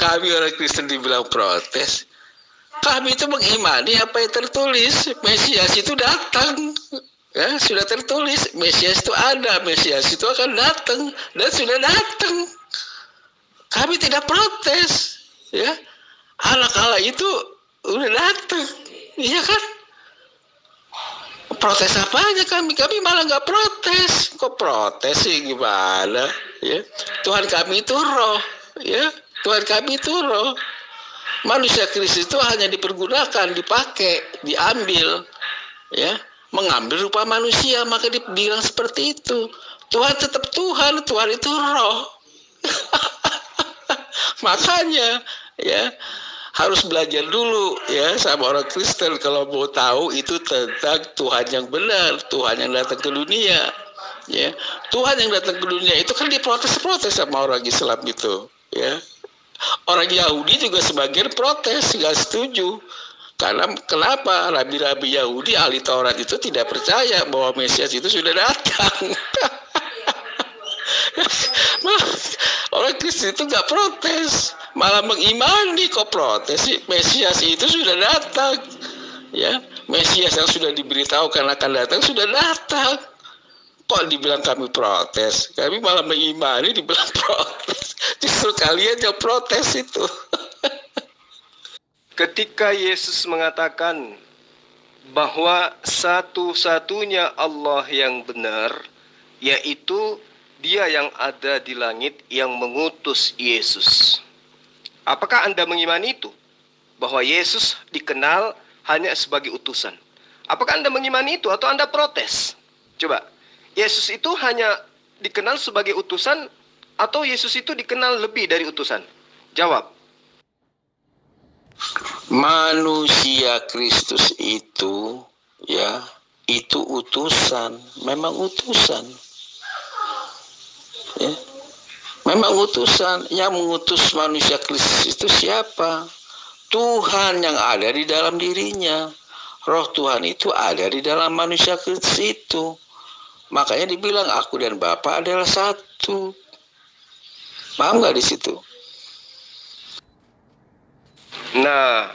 Kami orang Kristen dibilang protes. Kami itu mengimani apa yang tertulis. Mesias itu datang. Ya, sudah tertulis. Mesias itu ada. Mesias itu akan datang. Dan sudah datang. Kami tidak protes. Ya, anak Allah itu udah datang. Iya kan? Protes apanya kami? Kami malah nggak protes. Kok protes sih, gimana? Ya, Tuhan kami itu roh. Ya, Tuhan kami itu roh. Manusia Kristus itu hanya dipergunakan, dipakai, diambil, ya, mengambil rupa manusia, maka dibilang seperti itu. Tuhan tetap Tuhan, Tuhan itu roh. Makanya, ya, harus belajar dulu, ya, sama orang Kristen kalau mau tahu itu tentang Tuhan yang benar, Tuhan yang datang ke dunia, ya. Tuhan yang datang ke dunia itu kan diprotes-protes sama orang Islam itu, ya. Orang Yahudi juga sebagian protes, nggak setuju. Karena kenapa? Rabi-rabi Yahudi ahli Taurat itu tidak percaya bahwa Mesias itu sudah datang. Orang Kristen itu nggak protes, malah mengimani. Kok protes sih? Mesias itu sudah datang, ya. Mesias yang sudah diberitahukan akan datang sudah datang. Kok dibilang kami protes? Kami malah mengimani, dibilang protes. Justru kalian yang protes itu. Ketika Yesus mengatakan bahwa satu-satunya Allah yang benar, yaitu Dia yang ada di langit yang mengutus Yesus. Apakah Anda mengimani itu? Bahwa Yesus dikenal hanya sebagai utusan. Apakah Anda mengimani itu atau Anda protes? Coba, Yesus itu hanya dikenal sebagai utusan atau Yesus itu dikenal lebih dari utusan? Jawab. Manusia Kristus itu, ya, itu utusan, memang utusan. Ya. Memang utusan. Yang mengutus manusia Kristus itu siapa? Tuhan yang ada di dalam dirinya. Roh Tuhan itu ada di dalam manusia Kristus itu. Makanya dibilang aku dan Bapa adalah satu. Paham nggak di situ? Nah,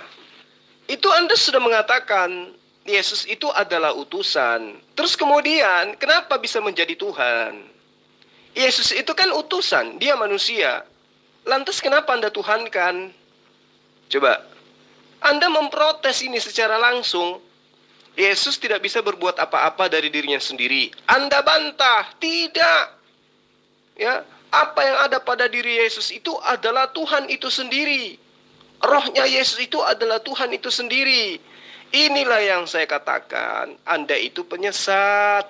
itu Anda sudah mengatakan Yesus itu adalah utusan. Terus kemudian kenapa bisa menjadi Tuhan? Yesus itu kan utusan, dia manusia. Lantas kenapa Anda tuhankan? Coba, Anda memprotes ini secara langsung. Yesus tidak bisa berbuat apa-apa dari dirinya sendiri. Anda bantah, tidak. Ya, apa yang ada pada diri Yesus itu adalah Tuhan itu sendiri. Rohnya Yesus itu adalah Tuhan itu sendiri. Inilah yang saya katakan, Anda itu penyesat.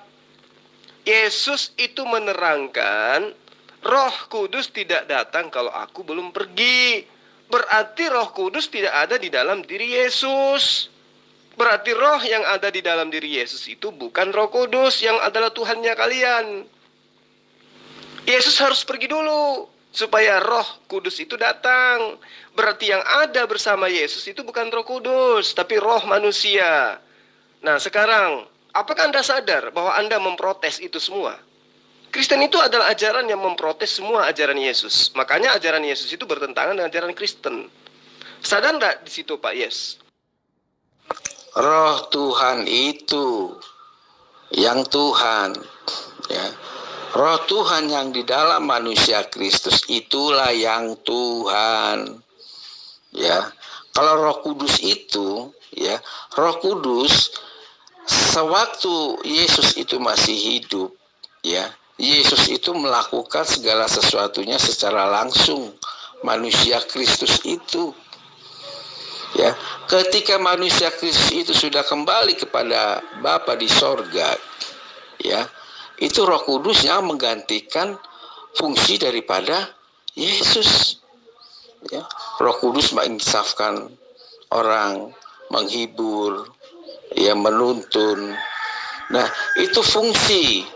Yesus itu menerangkan, Roh Kudus tidak datang kalau aku belum pergi. Berarti Roh Kudus tidak ada di dalam diri Yesus. Berarti roh yang ada di dalam diri Yesus itu bukan Roh Kudus yang adalah Tuhannya kalian. Yesus harus pergi dulu supaya Roh Kudus itu datang. Berarti yang ada bersama Yesus itu bukan Roh Kudus, tapi roh manusia. Nah, sekarang apakah Anda sadar bahwa Anda memprotes itu semua? Kristen itu adalah ajaran yang memprotes semua ajaran Yesus. Makanya ajaran Yesus itu bertentangan dengan ajaran Kristen. Sadar nggak di situ, Pak Yes? Roh Tuhan itu yang Tuhan, ya. Roh Tuhan yang di dalam manusia Kristus itulah yang Tuhan. Ya. Kalau Roh Kudus itu, ya, Roh Kudus sewaktu Yesus itu masih hidup, ya, Yesus itu melakukan segala sesuatunya secara langsung. Manusia Kristus itu, ya, ketika manusia Kristus itu sudah kembali kepada Bapa di sorga, ya, itu Roh Kudus yang menggantikan fungsi daripada Yesus. Ya, Roh Kudus menginsafkan orang, menghibur, ya, menuntun. Nah, itu fungsi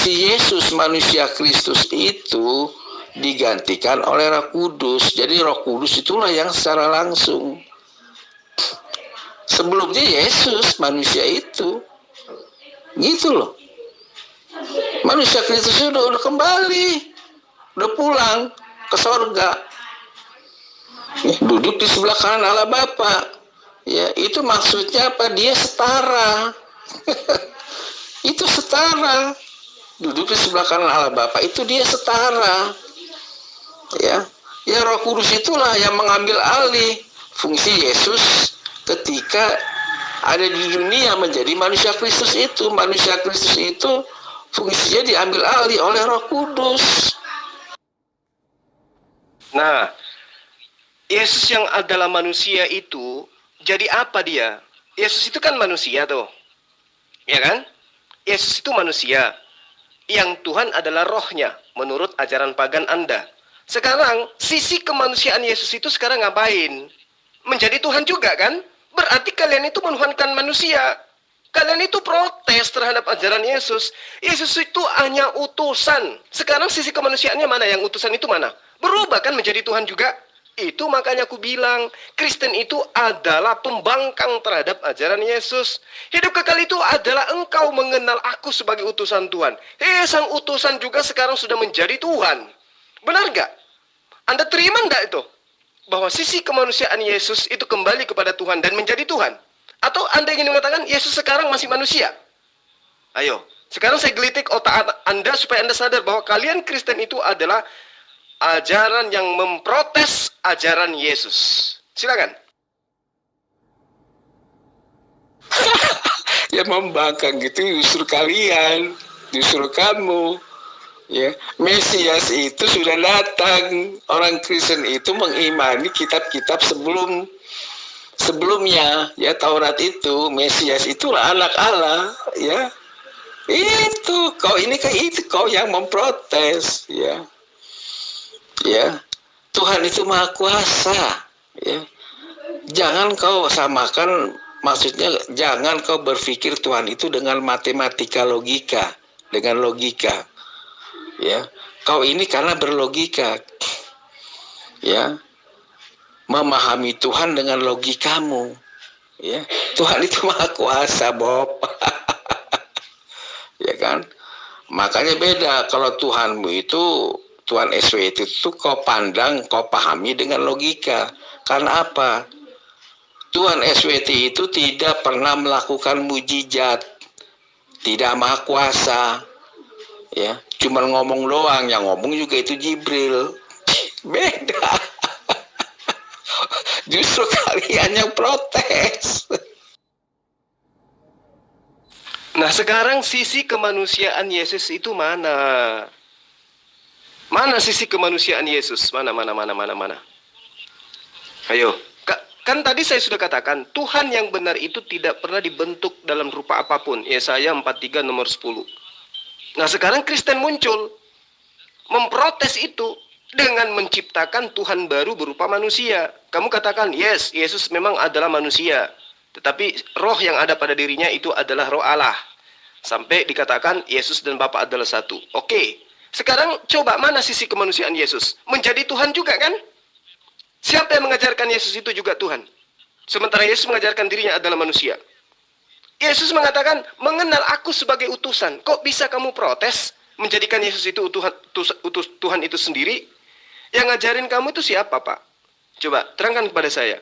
Yesus manusia Kristus itu digantikan oleh Roh Kudus. Jadi Roh Kudus itulah yang secara langsung. Sebelumnya Yesus manusia itu, gitu loh. Manusia Kristus udah kembali, udah pulang ke sorga. Duduk di sebelah kanan Allah Bapa. Ya, itu maksudnya apa? Dia setara. Itu setara. Duduk di sebelah kanan Allah Bapa itu dia setara. Ya, ya Roh Kudus itulah yang mengambil alih fungsi Yesus ketika ada di dunia menjadi manusia Kristus itu. Manusia Kristus itu fungsinya diambil alih oleh Roh Kudus. Nah, Yesus yang adalah manusia itu, jadi apa dia? Yesus itu kan manusia tuh. Ya kan? Yesus itu manusia. Yang Tuhan adalah rohnya, menurut ajaran pagan Anda. Sekarang, sisi kemanusiaan Yesus itu sekarang ngapain? Menjadi Tuhan juga kan? Berarti kalian itu menuhankan manusia. Kalian itu protes terhadap ajaran Yesus. Yesus itu hanya utusan. Sekarang sisi kemanusiaannya mana? Yang utusan itu mana? Berubah kan menjadi Tuhan juga? Itu makanya aku bilang, Kristen itu adalah pembangkang terhadap ajaran Yesus. Hidup kekal itu adalah engkau mengenal aku sebagai utusan Tuhan. Sang utusan juga sekarang sudah menjadi Tuhan. Benar nggak? Anda terima nggak itu? Bahwa sisi kemanusiaan Yesus itu kembali kepada Tuhan dan menjadi Tuhan. Atau Anda ingin mengatakan Yesus sekarang masih manusia? Ayo, sekarang saya gelitik otak Anda supaya Anda sadar bahwa kalian Kristen itu adalah ajaran yang memprotes ajaran Yesus. Silakan. Ya membangkang gitu justru kalian, justru kamu. Ya, Mesias itu sudah datang. Orang Kristen itu mengimani kitab-kitab sebelumnya, ya Taurat itu, Mesias itulah anak Allah, ya. Itu kau ini kayak itu kau yang memprotes, ya. Ya, Tuhan itu Maha Kuasa, ya. Jangan kau samakan, maksudnya jangan kau berpikir Tuhan itu dengan matematika logika, dengan logika. Ya, kau ini karena berlogika, ya, memahami Tuhan dengan logikamu, ya. Tuhan itu Maha Kuasa, Bob. Ya kan, makanya beda. Kalau Tuhanmu itu, Tuhan SWT itu kau pandang, kau pahami dengan logika. Karena apa? Tuhan SWT itu tidak pernah melakukan mujizat, tidak Maha Kuasa, ya, cuma ngomong doang. Yang ngomong juga itu Jibril. Beda. Justru kalian yang protes. Nah, sekarang sisi kemanusiaan Yesus itu mana? Mana sisi kemanusiaan Yesus? Mana? Ayo. Kan tadi saya sudah katakan, Tuhan yang benar itu tidak pernah dibentuk dalam rupa apapun. Yesaya 43 nomor 10. Nah, sekarang Kristen muncul memprotes itu dengan menciptakan Tuhan baru berupa manusia. Kamu katakan, yes, Yesus memang adalah manusia. Tetapi roh yang ada pada dirinya itu adalah roh Allah. Sampai dikatakan Yesus dan Bapa adalah satu. Oke. Sekarang coba mana sisi kemanusiaan Yesus? Menjadi Tuhan juga kan? Siapa yang mengajarkan Yesus itu juga Tuhan? Sementara Yesus mengajarkan dirinya adalah manusia. Yesus mengatakan, mengenal aku sebagai utusan. Kok bisa kamu protes menjadikan Yesus itu Tuhan itu sendiri? Yang ngajarin kamu itu siapa, Pak? Coba terangkan kepada saya.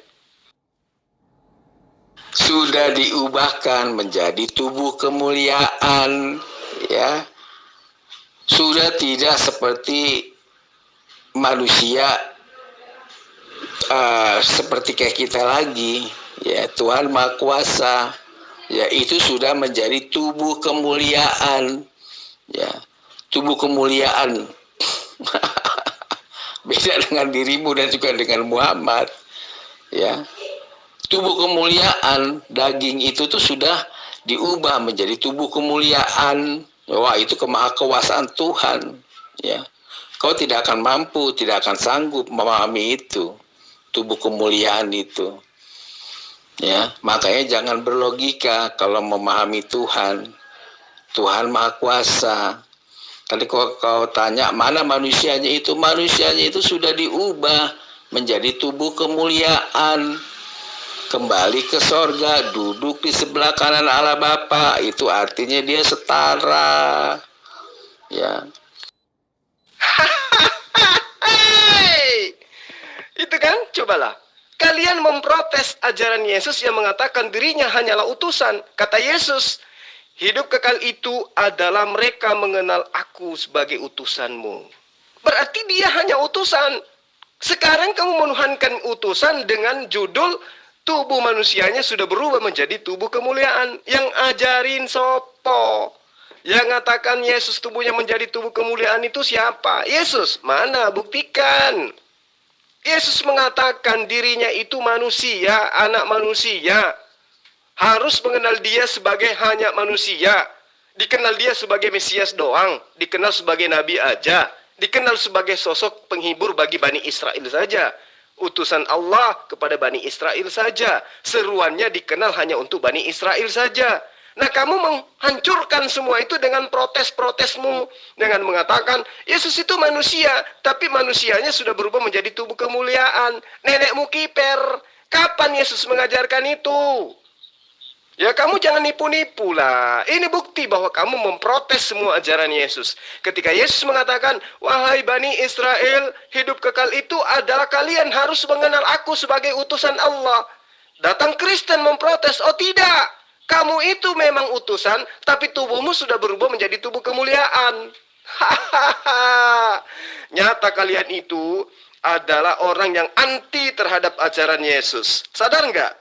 Sudah diubahkan menjadi tubuh kemuliaan, ya. Sudah tidak seperti manusia, seperti kayak kita lagi, ya. Tuhan Maha Kuasa, ya, itu sudah menjadi tubuh kemuliaan, ya, tubuh kemuliaan. Beda dengan dirimu dan juga dengan Muhammad, ya. Tubuh kemuliaan daging itu tuh sudah diubah menjadi tubuh kemuliaan. Wah, itu kemahakuasaan Tuhan, ya. Kau tidak akan mampu, tidak akan sanggup memahami itu, tubuh kemuliaan itu, ya. Makanya jangan berlogika kalau memahami Tuhan. Tuhan Maha Kuasa. Tadi kau tanya mana manusianya itu sudah diubah menjadi tubuh kemuliaan, kembali ke sorga, duduk di sebelah kanan Allah Bapa. Itu artinya dia setara, ya. Itu kan? Cobalah. Kalian memprotes ajaran Yesus yang mengatakan dirinya hanyalah utusan. Kata Yesus, hidup kekal itu adalah mereka mengenal aku sebagai utusanmu. Berarti dia hanya utusan. Sekarang kamu menuhankan utusan dengan judul tubuh manusianya sudah berubah menjadi tubuh kemuliaan. Yang ajarin sopo? Yang mengatakan Yesus tubuhnya menjadi tubuh kemuliaan itu siapa? Yesus. Mana? Buktikan. Yesus mengatakan dirinya itu manusia, anak manusia. Harus mengenal dia sebagai hanya manusia. Dikenal dia sebagai Mesias doang. Dikenal sebagai Nabi aja. Dikenal sebagai sosok penghibur bagi Bani Israel saja. Utusan Allah kepada Bani Israel saja. Seruannya dikenal hanya untuk Bani Israel saja. Nah, kamu menghancurkan semua itu dengan protes-protesmu. Dengan mengatakan, Yesus itu manusia, tapi manusianya sudah berubah menjadi tubuh kemuliaan. Nenekmu kiper. Kapan Yesus mengajarkan itu? Ya, kamu jangan nipu-nipu lah. Ini bukti bahwa kamu memprotes semua ajaran Yesus. Ketika Yesus mengatakan, wahai Bani Israel, hidup kekal itu adalah kalian harus mengenal aku sebagai utusan Allah. Datang Kristen memprotes, oh tidak. Kamu itu memang utusan, tapi tubuhmu sudah berubah menjadi tubuh kemuliaan. Hahaha. Nyata kalian itu adalah orang yang anti terhadap ajaran Yesus. Sadar nggak?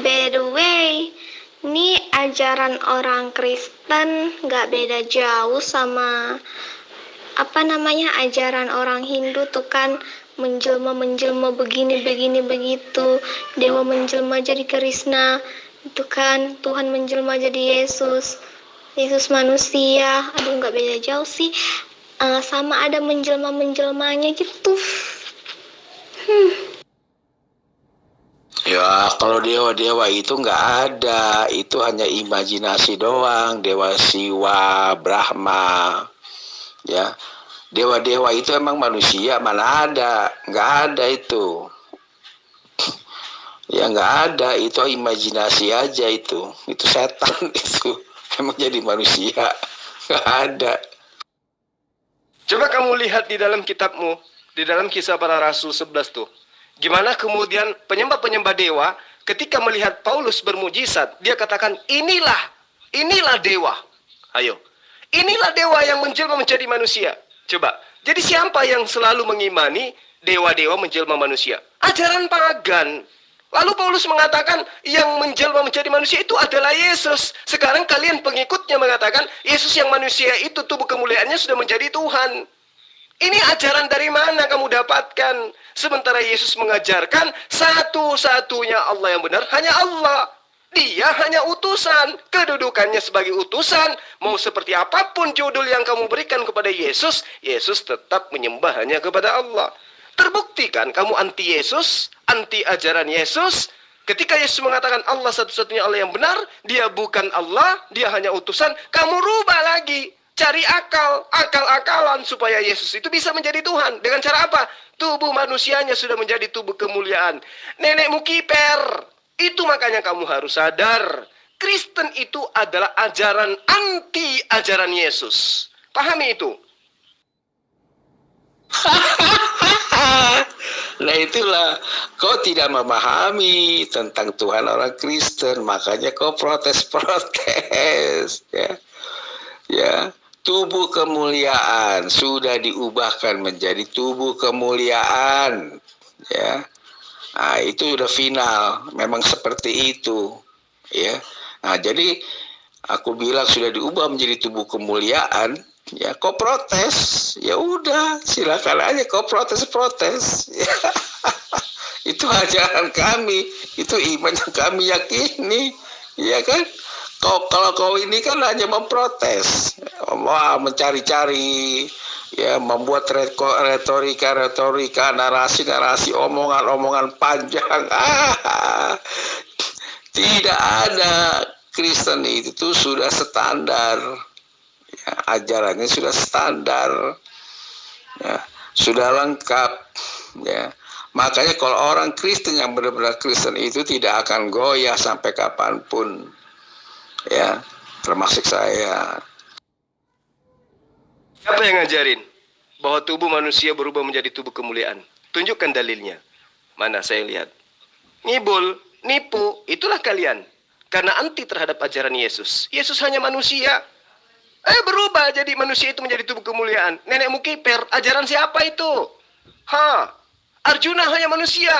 By the way, ini ajaran orang Kristen nggak beda jauh sama ajaran orang Hindu tuh kan, menjelma begini begitu, dewa menjelma jadi Krishna, itu kan Tuhan menjelma jadi Yesus manusia. Aduh, nggak beda jauh sih, sama ada menjelmanya gitu. Ya, kalau dewa-dewa itu nggak ada, itu hanya imajinasi doang. Dewa Siwa, Brahma, ya. Dewa-dewa itu emang manusia, mana ada? Nggak ada itu. Ya nggak ada, itu imajinasi aja itu. Itu setan itu. Emang jadi manusia. Nggak ada. Coba kamu lihat di dalam kitabmu, di dalam Kisah Para Rasul 11 tuh. Gimana kemudian penyembah-penyembah dewa ketika melihat Paulus bermujizat, dia katakan, inilah dewa. Ayo. Inilah dewa yang menjelma menjadi manusia. Coba. Jadi siapa yang selalu mengimani dewa-dewa menjelma manusia? Ajaran pagan. Lalu Paulus mengatakan yang menjelma menjadi manusia itu adalah Yesus. Sekarang kalian pengikutnya mengatakan Yesus yang manusia itu tubuh kemuliaannya sudah menjadi Tuhan. Ini ajaran dari mana kamu dapatkan? Sementara Yesus mengajarkan satu-satunya Allah yang benar hanya Allah. Dia hanya utusan. Kedudukannya sebagai utusan, mau seperti apapun judul yang kamu berikan kepada Yesus, Yesus tetap menyembah hanya kepada Allah. Terbuktikan kamu anti Yesus, anti ajaran Yesus. Ketika Yesus mengatakan Allah satu-satunya Allah yang benar, dia bukan Allah, dia hanya utusan, kamu rubah lagi. Cari akal-akalan supaya Yesus itu bisa menjadi Tuhan. Dengan cara apa? Tubuh manusianya sudah menjadi tubuh kemuliaan. Nenekmu kiper. Itu makanya kamu harus sadar. Kristen itu adalah ajaran anti ajaran Yesus. Pahami itu. Nah itulah, kau tidak memahami tentang Tuhan orang Kristen, makanya kau protes-protes. Ya. Tubuh kemuliaan sudah diubahkan menjadi tubuh kemuliaan, ya. Nah, itu sudah final, memang seperti itu, ya. Nah, jadi aku bilang sudah diubah menjadi tubuh kemuliaan, ya. Kau protes, ya udah, silakan aja kau protes. Ya. Itu ajaran kami, itu iman yang kami yakini, ya kan? Kalau kau ini kan hanya memprotes, mencari-cari, ya, membuat retorika, narasi, omongan panjang. Tidak ada. Kristen itu sudah standar, ya, ajarannya sudah standar, ya, sudah lengkap, ya. Makanya kalau orang Kristen yang benar-benar Kristen itu tidak akan goyah sampai kapanpun. Ya, termasuk saya. Siapa yang ngajarin? bahwa tubuh manusia berubah menjadi tubuh kemuliaan? Tunjukkan dalilnya. Mana saya lihat. Ngibul, nipu, itulah kalian. Karena anti terhadap ajaran Yesus. Yesus hanya manusia. Berubah jadi manusia itu menjadi tubuh kemuliaan. Nenekmu kiper, ajaran siapa itu? Arjuna hanya manusia.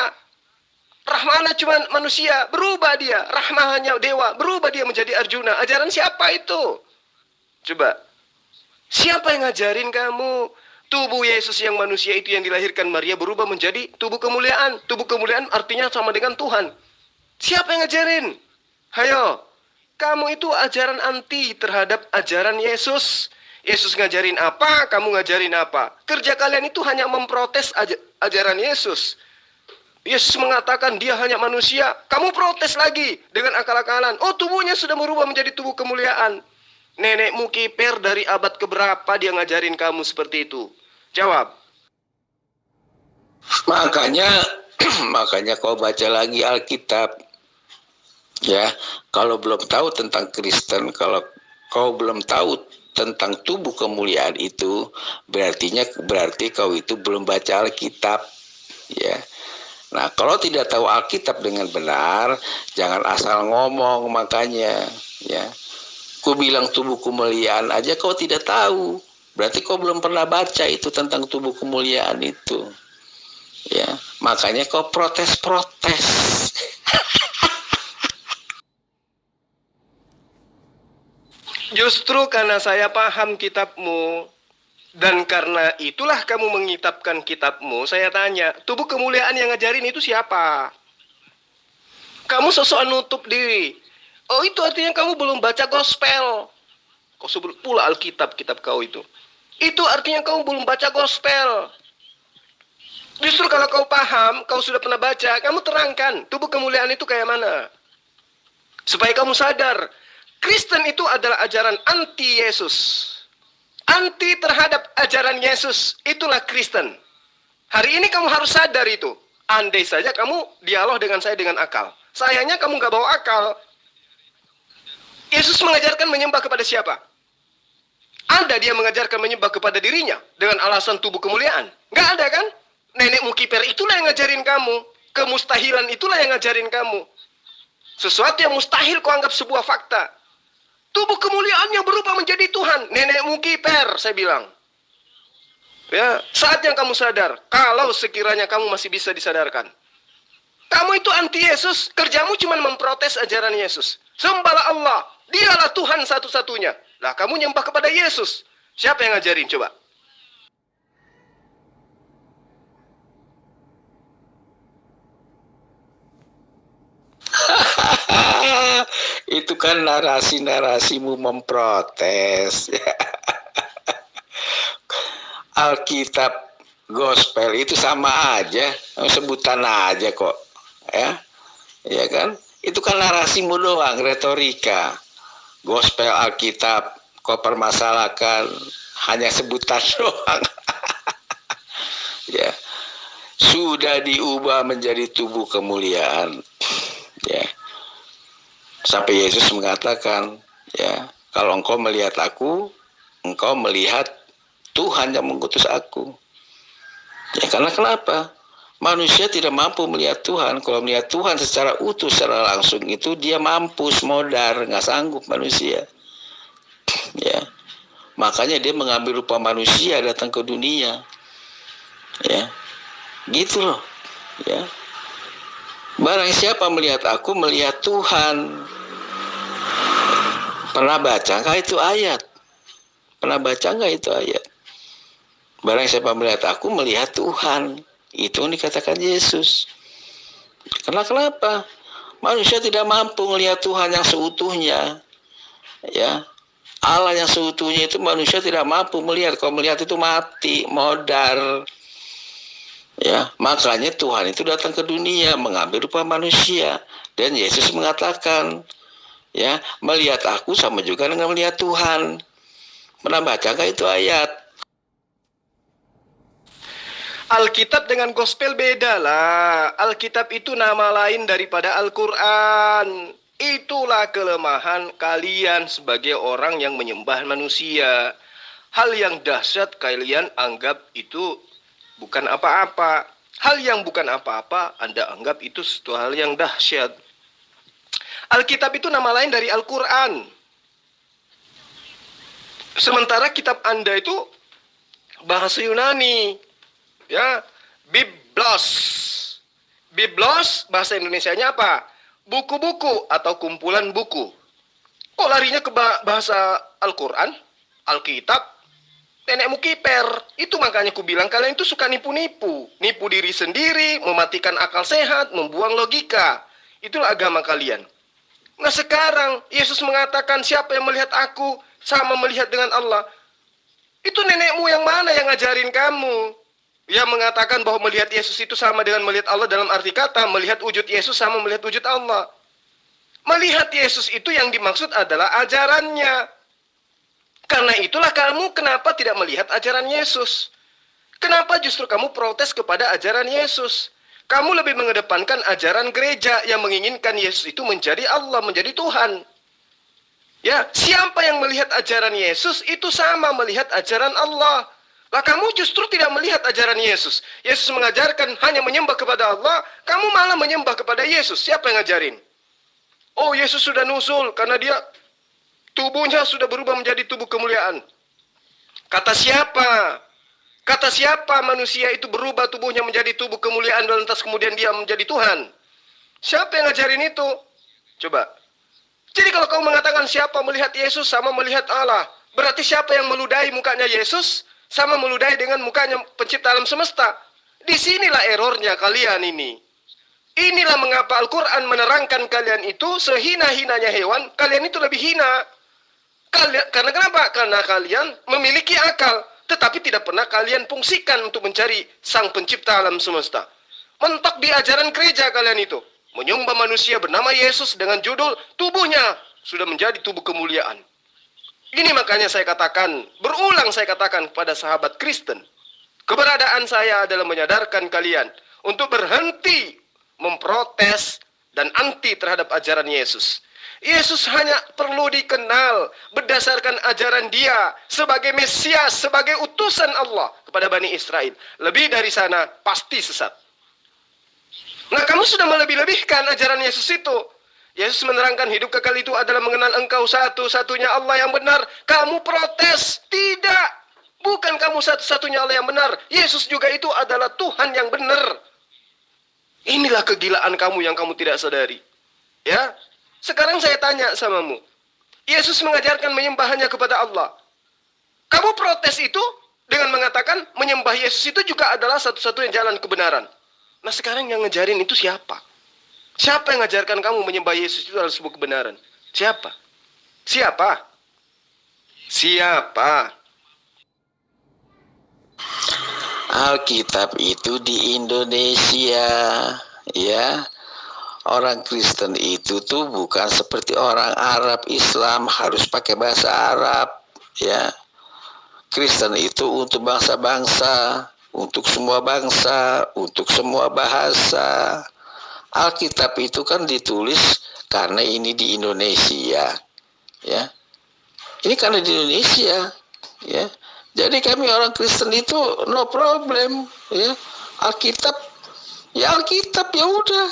Rahmana cuma manusia, berubah dia. Rahma hanya dewa, berubah dia menjadi Arjuna. Ajaran siapa itu? Coba. Siapa yang ngajarin kamu? Tubuh Yesus yang manusia itu yang dilahirkan Maria berubah menjadi tubuh kemuliaan. Tubuh kemuliaan artinya sama dengan Tuhan. Siapa yang ngajarin? Hayo, kamu itu ajaran anti terhadap ajaran Yesus. Yesus ngajarin apa, kamu ngajarin apa. Kerja kalian itu hanya memprotes ajaran Yesus. Yesus mengatakan dia hanya manusia. Kamu protes lagi dengan akal-akalan. Oh, tubuhnya sudah berubah menjadi tubuh kemuliaan. Nenekmu kiper dari abad keberapa dia ngajarin kamu seperti itu? Jawab. Makanya kau baca lagi Alkitab. Ya, kalau belum tahu tentang Kristen, kalau kau belum tahu tentang tubuh kemuliaan itu, berarti kau itu belum baca Alkitab. Ya. Nah, kalau tidak tahu Alkitab dengan benar, jangan asal ngomong. Makanya, ya, ku bilang tubuh kemuliaan aja kau tidak tahu, berarti kau belum pernah baca itu tentang tubuh kemuliaan itu. Ya, makanya kau protes-protes. Justru karena saya paham kitabmu, dan karena itulah kamu mengitabkan kitabmu, saya tanya, tubuh kemuliaan yang ngajarin itu siapa? Kamu sosokan nutup diri. Oh, itu artinya kamu belum baca gospel. Kau sebut pula Alkitab, kitab kau itu. Itu artinya kamu belum baca gospel. Justru kalau kau paham, kau sudah pernah baca, kamu terangkan tubuh kemuliaan itu kayak mana. Supaya kamu sadar, Kristen itu adalah ajaran anti Yesus. Anti terhadap ajaran Yesus. Itulah Kristen. Hari ini kamu harus sadar itu. Andai saja kamu dialog dengan saya dengan akal. Sayangnya kamu gak bawa akal. Yesus mengajarkan menyembah kepada siapa? Ada dia mengajarkan menyembah kepada dirinya dengan alasan tubuh kemuliaan. Gak ada kan? Nenekmu kiper itulah yang ngajarin kamu. Kemustahilan itulah yang ngajarin kamu. Sesuatu yang mustahil kau anggap sebuah fakta. Tubuh kemuliaannya berubah menjadi Tuhan. Nenekmu kiper, saya bilang. Ya, saat yang kamu sadar, kalau sekiranya kamu masih bisa disadarkan. Kamu itu anti Yesus, kerjamu cuma memprotes ajaran Yesus. Sembahlah Allah, dialah Tuhan satu-satunya. Lah, kamu nyembah kepada Yesus. Siapa yang ngajarin, coba? Itu kan narasi-narasimu memprotes. Alkitab, gospel itu sama aja, sebutan aja kok. Ya kan? Itu kan narasimu doang, retorika. Gospel, Alkitab, kau permasalahkan hanya sebutan doang. Ya. Sudah diubah menjadi tubuh kemuliaan. Ya. Sampai Yesus mengatakan, ya, kalau engkau melihat aku, engkau melihat Tuhan yang mengutus aku. Ya, karena kenapa? Manusia tidak mampu melihat Tuhan. Kalau melihat Tuhan secara utuh, secara langsung itu dia mampus, modar, nggak sanggup manusia. Ya, makanya dia mengambil rupa manusia datang ke dunia. Ya, gitu loh. Ya. Barang siapa melihat aku, melihat Tuhan. Pernah baca nggak itu ayat? Pernah baca nggak itu ayat? Barang siapa melihat aku, melihat Tuhan. Itu yang dikatakan Yesus. Kenapa? Manusia tidak mampu melihat Tuhan yang seutuhnya. Ya, Allah yang seutuhnya itu manusia tidak mampu melihat. Kalau melihat itu mati, modar. Ya, makanya Tuhan itu datang ke dunia mengambil rupa manusia, dan Yesus mengatakan, ya, melihat aku sama juga dengan melihat Tuhan. Pernah baca nggak itu ayat? Alkitab dengan gospel beda lah. Alkitab itu nama lain daripada Al-Quran. Itulah kelemahan kalian sebagai orang yang menyembah manusia. Hal yang dahsyat kalian anggap itu bukan apa-apa. Hal yang bukan apa-apa Anda anggap itu suatu hal yang dahsyat. Alkitab itu nama lain dari Al-Quran. Sementara kitab Anda itu bahasa Yunani. Ya, Biblos. Biblos bahasa Indonesianya apa? Buku-buku atau kumpulan buku. Kok larinya ke bahasa Al-Quran? Alkitab? Nenekmu kiper. Itu makanya ku bilang kalian itu suka nipu-nipu. Nipu diri sendiri, mematikan akal sehat, membuang logika. Itulah agama kalian. Nah sekarang Yesus mengatakan siapa yang melihat aku sama melihat dengan Allah. Itu nenekmu yang mana yang ngajarin kamu? Yang mengatakan bahwa melihat Yesus itu sama dengan melihat Allah dalam arti kata melihat wujud Yesus sama melihat wujud Allah. Melihat Yesus itu yang dimaksud adalah ajarannya. Karena itulah kamu kenapa tidak melihat ajaran Yesus? Kenapa justru kamu protes kepada ajaran Yesus? Kamu lebih mengedepankan ajaran gereja yang menginginkan Yesus itu menjadi Allah, menjadi Tuhan. Ya, siapa yang melihat ajaran Yesus itu sama melihat ajaran Allah. Lah kamu justru tidak melihat ajaran Yesus. Yesus mengajarkan hanya menyembah kepada Allah, kamu malah menyembah kepada Yesus. Siapa yang ngajarin? Oh, Yesus sudah nusul karena dia tubuhnya sudah berubah menjadi tubuh kemuliaan. Kata siapa? Kata siapa manusia itu berubah tubuhnya menjadi tubuh kemuliaan dan lantas kemudian dia menjadi Tuhan? Siapa yang ngajarin itu? Coba. Jadi kalau kamu mengatakan siapa melihat Yesus sama melihat Allah, berarti siapa yang meludahi mukanya Yesus sama meludahi dengan mukanya pencipta alam semesta? Disinilah errornya kalian ini. Inilah mengapa Al-Quran menerangkan kalian itu sehina-hinanya hewan, kalian itu lebih hina. Karena kenapa? Karena kalian memiliki akal, tetapi tidak pernah kalian fungsikan untuk mencari sang pencipta alam semesta. Mentok di ajaran gereja kalian itu. Menyembah manusia bernama Yesus dengan judul tubuhnya sudah menjadi tubuh kemuliaan. Ini makanya saya katakan, berulang saya katakan kepada sahabat Kristen. Keberadaan saya adalah menyadarkan kalian untuk berhenti memprotes dan anti terhadap ajaran Yesus. Yesus hanya perlu dikenal berdasarkan ajaran dia sebagai Mesias, sebagai utusan Allah kepada Bani Israel. Lebih dari sana pasti sesat. Nah kamu sudah melebih-lebihkan ajaran Yesus itu. Yesus menerangkan hidup kekal itu adalah mengenal engkau satu-satunya Allah yang benar. Kamu protes. Tidak. Bukan kamu satu-satunya Allah yang benar. Yesus juga itu adalah Tuhan yang benar. Inilah kegilaan kamu yang kamu tidak sadari. Ya. Sekarang saya tanya samamu. Yesus mengajarkan menyembah hanya kepada Allah. Kamu protes itu dengan mengatakan menyembah Yesus itu juga adalah satu-satunya jalan kebenaran. Nah sekarang yang ngejarin itu siapa? Siapa yang mengajarkan kamu menyembah Yesus itu adalah sebuah kebenaran? Siapa? Siapa? Siapa? Alkitab itu di Indonesia, ya. Orang Kristen itu tuh bukan seperti orang Arab Islam harus pakai bahasa Arab, ya. Kristen itu untuk bangsa-bangsa, untuk semua bangsa, untuk semua bahasa. Alkitab itu kan ditulis karena ini di Indonesia, ya. Ini karena di Indonesia, ya. Jadi kami orang Kristen itu no problem, ya. Alkitab, ya Alkitab ya udah.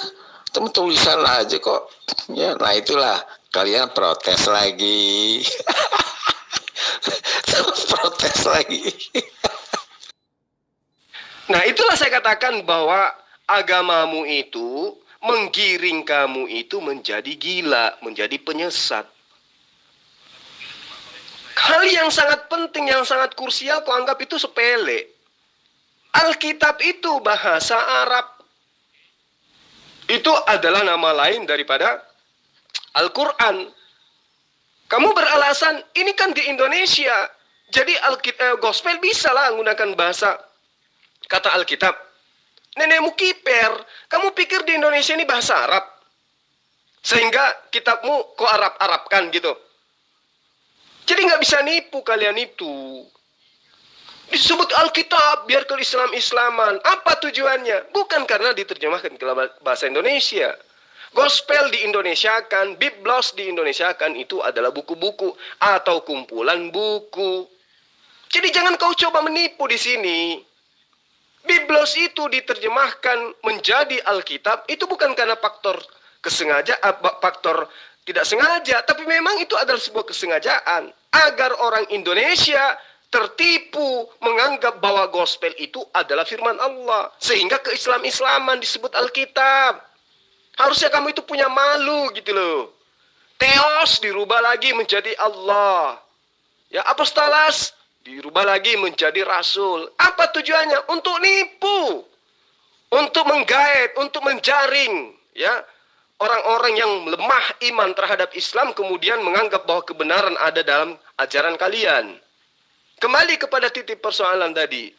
Tulisan aja kok, ya. Nah itulah kalian protes lagi. Protes lagi. Nah itulah saya katakan bahwa agamamu itu menggiring kamu itu menjadi gila, menjadi penyesat. Hal yang sangat penting, yang sangat krusial kau anggap itu sepele. Alkitab itu bahasa Arab. Itu adalah nama lain daripada Al-Quran. Kamu beralasan, ini kan di Indonesia. Jadi gospel bisa lah menggunakan bahasa kata Alkitab. Nenekmu kiper. Kamu pikir di Indonesia ini bahasa Arab? Sehingga kitabmu kok Arab-Arabkan gitu. Jadi nggak bisa nipu kalian itu. Disebut Alkitab biar ke Islam-Islaman. Apa tujuannya? Bukan karena diterjemahkan ke bahasa Indonesia. Gospel di Indonesia kan, Biblos di Indonesia kan itu adalah buku-buku atau kumpulan buku. Jadi jangan kau coba menipu di sini. Biblos itu diterjemahkan menjadi Alkitab itu bukan karena faktor faktor tidak sengaja, tapi memang itu adalah sebuah kesengajaan agar orang Indonesia tertipu menganggap bahwa gospel itu adalah firman Allah, sehingga keislam-islaman disebut Alkitab. Harusnya kamu itu punya malu gitu loh. Theos dirubah lagi menjadi Allah. Ya, apostolos dirubah lagi menjadi rasul. Apa tujuannya? Untuk nipu, untuk menggait, untuk menjaring, ya, orang-orang yang lemah iman terhadap Islam kemudian menganggap bahwa kebenaran ada dalam ajaran kalian. Kembali kepada titik persoalan tadi.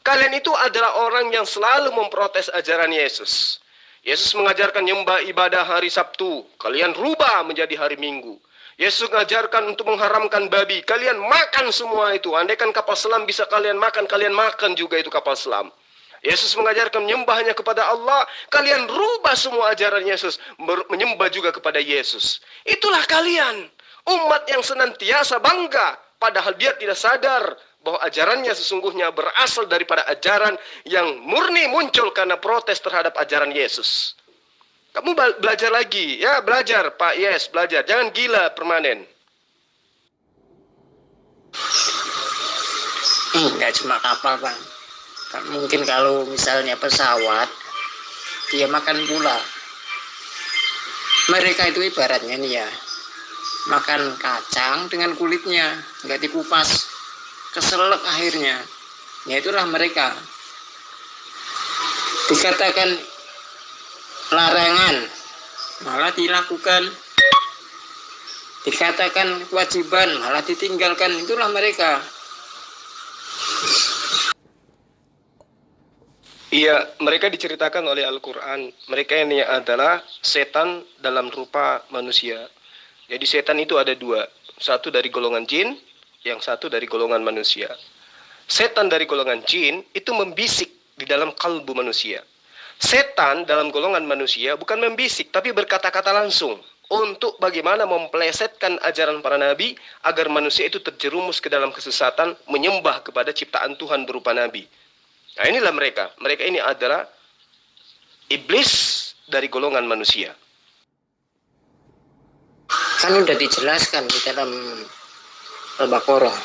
Kalian itu adalah orang yang selalu memprotes ajaran Yesus. Yesus mengajarkan nyembah ibadah hari Sabtu, kalian rubah menjadi hari Minggu. Yesus mengajarkan untuk mengharamkan babi, kalian makan semua itu. Andaikan kapal selam bisa kalian makan juga itu kapal selam. Yesus mengajarkan menyembahnya kepada Allah, kalian rubah semua ajaran Yesus, menyembah juga kepada Yesus. Itulah kalian, umat yang senantiasa bangga, padahal dia tidak sadar bahwa ajarannya sesungguhnya berasal daripada ajaran yang murni muncul karena protes terhadap ajaran Yesus. Kamu belajar lagi, ya belajar Pak Yes, belajar. Jangan gila permanen. Nggak cuma kapal Bang. Mungkin kalau misalnya pesawat, dia makan pula. Mereka itu ibaratnya nih ya, makan kacang dengan kulitnya, nggak dikupas, keselak akhirnya. Ya itulah mereka. Dikatakan larangan, malah dilakukan. Dikatakan kewajiban, malah ditinggalkan. Itulah mereka. Iya, mereka diceritakan oleh Al-Quran. Mereka ini adalah setan dalam rupa manusia. Jadi setan itu ada dua. Satu dari golongan jin, yang satu dari golongan manusia. Setan dari golongan jin itu membisik di dalam kalbu manusia. Setan dalam golongan manusia bukan membisik, tapi berkata-kata langsung. Untuk bagaimana memplesetkan ajaran para nabi, agar manusia itu terjerumus ke dalam kesesatan, menyembah kepada ciptaan Tuhan berupa nabi. Nah inilah mereka. Mereka ini adalah iblis dari golongan manusia. Kan udah dijelaskan di dalam Al-Baqarah.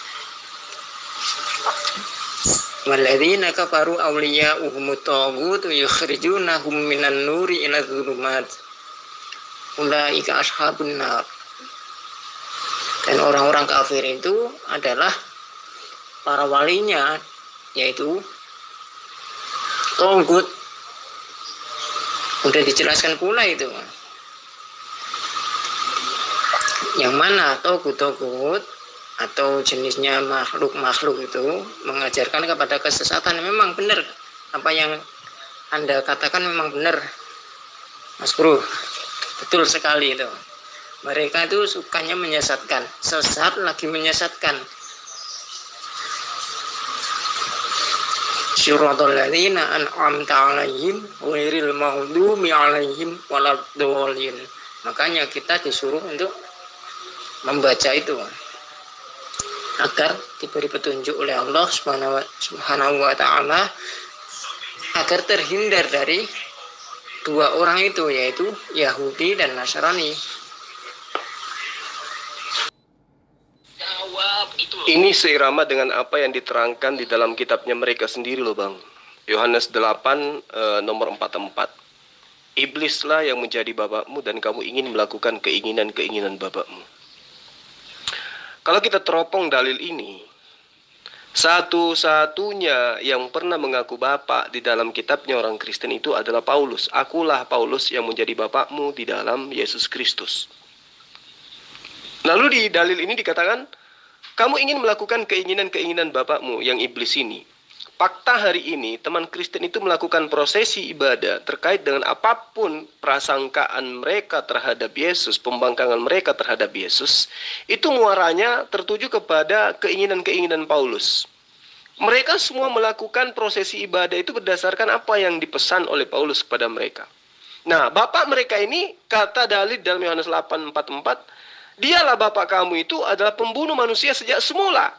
Walladzina kafaru awliya'uhumut taghut yukhrijunahum minan nuri ila dzulumat. Ulaika ashabun nar. Dan orang-orang kafir itu adalah para walinya, yaitu Togut. Udah dijelaskan pula itu. Yang mana Togut atau jenisnya makhluk-makhluk itu mengajarkan kepada kesesatan. Memang benar apa yang Anda katakan, memang benar Mas Bro, betul sekali itu. Mereka itu sukanya menyesatkan, sesat lagi menyesatkan. Syiratal ladzina an'amta 'alaihim ghairil maghdubi 'alaihim waladdallin. Makanya kita disuruh untuk membaca itu agar diberi petunjuk oleh Allah Subhanahu wa taala, agar terhindar dari dua orang itu, yaitu Yahudi dan Nasrani. Ini seirama dengan apa yang diterangkan di dalam kitabnya mereka sendiri loh Bang. Yohanes 8 nomor 44. Iblislah yang menjadi bapakmu dan kamu ingin melakukan keinginan-keinginan bapakmu. Kalau kita teropong dalil ini, satu-satunya yang pernah mengaku bapak di dalam kitabnya orang Kristen itu adalah Paulus. Akulah Paulus yang menjadi bapakmu di dalam Yesus Kristus. Lalu di dalil ini dikatakan, kamu ingin melakukan keinginan-keinginan bapakmu yang iblis ini. Fakta hari ini, teman Kristen itu melakukan prosesi ibadah terkait dengan apapun prasangkaan mereka terhadap Yesus, pembangkangan mereka terhadap Yesus, itu muaranya tertuju kepada keinginan-keinginan Paulus. Mereka semua melakukan prosesi ibadah itu berdasarkan apa yang dipesan oleh Paulus kepada mereka. Nah, bapak mereka ini, kata dalil dalam Yohanes 8:44, dialah bapak kamu itu adalah pembunuh manusia sejak semula.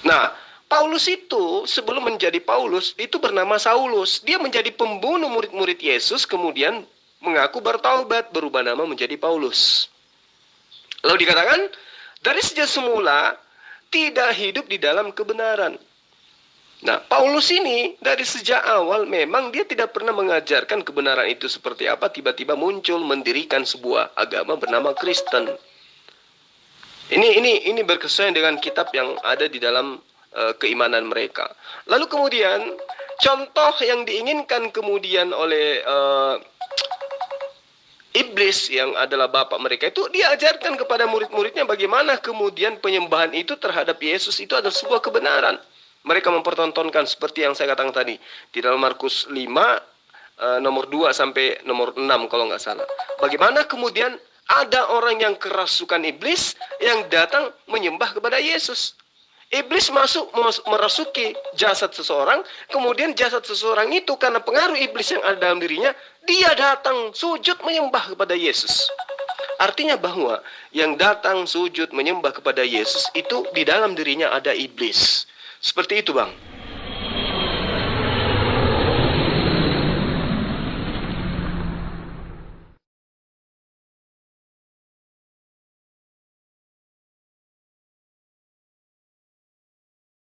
Nah, Paulus itu sebelum menjadi Paulus itu bernama Saulus. Dia menjadi pembunuh murid-murid Yesus, kemudian mengaku bertaubat, berubah nama menjadi Paulus. Lalu dikatakan, dari sejak semula tidak hidup di dalam kebenaran. Nah, Paulus ini dari sejak awal memang dia tidak pernah mengajarkan kebenaran itu seperti apa, tiba-tiba muncul mendirikan sebuah agama bernama Kristen. Ini berkesesuaian dengan kitab yang ada di dalam keimanan mereka. Lalu kemudian contoh yang diinginkan kemudian oleh iblis yang adalah bapak mereka itu, dia ajarkan kepada murid-muridnya bagaimana kemudian penyembahan itu terhadap Yesus itu adalah sebuah kebenaran. Mereka mempertontonkan seperti yang saya katakan tadi di dalam Markus 5 nomor 2 sampai nomor 6 kalau nggak salah. Bagaimana kemudian ada orang yang kerasukan iblis yang datang menyembah kepada Yesus. Iblis masuk merasuki jasad seseorang, kemudian jasad seseorang itu karena pengaruh iblis yang ada dalam dirinya, dia datang sujud menyembah kepada Yesus. Artinya bahwa yang datang sujud menyembah kepada Yesus itu di dalam dirinya ada iblis. Seperti itu, Bang.